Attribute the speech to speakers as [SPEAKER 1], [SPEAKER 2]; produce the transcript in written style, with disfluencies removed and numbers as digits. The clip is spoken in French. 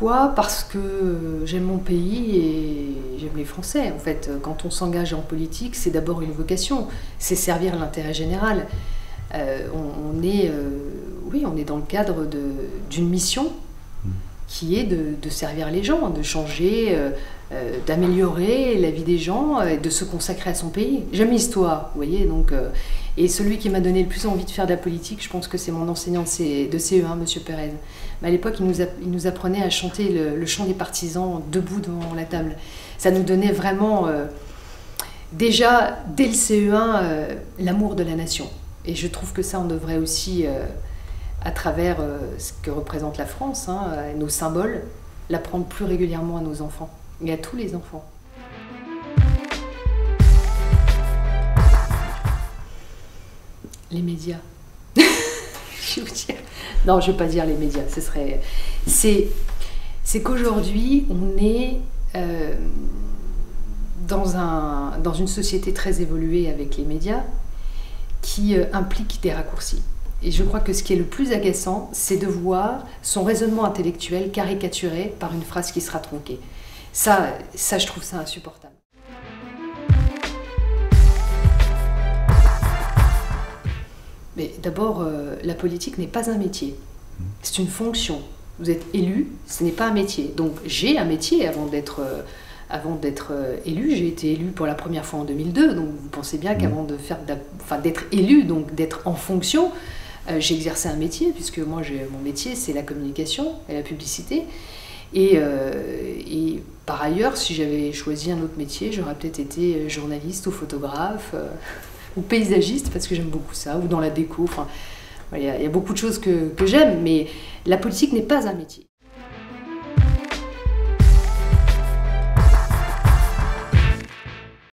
[SPEAKER 1] Pourquoi? Parce que j'aime mon pays et j'aime les Français. En fait, quand on s'engage en politique, c'est d'abord une vocation, c'est servir l'intérêt général. Oui, on est dans le cadre d'une mission qui est de servir les gens, de changer, d'améliorer la vie des gens, et de se consacrer à son pays. J'aime l'histoire, vous voyez, donc, et celui qui m'a donné le plus envie de faire de la politique, je pense que c'est mon enseignant de CE1, M. Pérez. Mais à l'époque, il nous apprenait à chanter le chant des partisans debout devant la table. Ça nous donnait vraiment, déjà, dès le CE1, l'amour de la nation. Et je trouve que ça, on devrait aussi, à travers ce que représente la France, nos symboles, l'apprendre plus régulièrement à nos enfants et à tous les enfants. Les médias. Je vais vous dire. Non, je ne vais pas dire les médias. C'est qu'aujourd'hui, on est dans une société très évoluée avec les médias qui implique des raccourcis. Et je crois que ce qui est le plus agaçant, c'est de voir son raisonnement intellectuel caricaturé par une phrase qui sera tronquée. Ça, je trouve ça insupportable. Mais d'abord, la politique n'est pas un métier. C'est une fonction. Vous êtes élu, ce n'est pas un métier. Donc j'ai un métier avant d'être élu. J'ai été élu pour la première fois en 2002. Donc vous pensez bien qu'avant d'être élu, donc d'être en fonction, j'ai exercé un métier, puisque moi, mon métier, c'est la communication et la publicité. Et par ailleurs, si j'avais choisi un autre métier, j'aurais peut-être été journaliste ou photographe ou paysagiste, parce que j'aime beaucoup ça, ou dans la déco. Enfin, il y a beaucoup de choses que j'aime, mais la politique n'est pas un métier.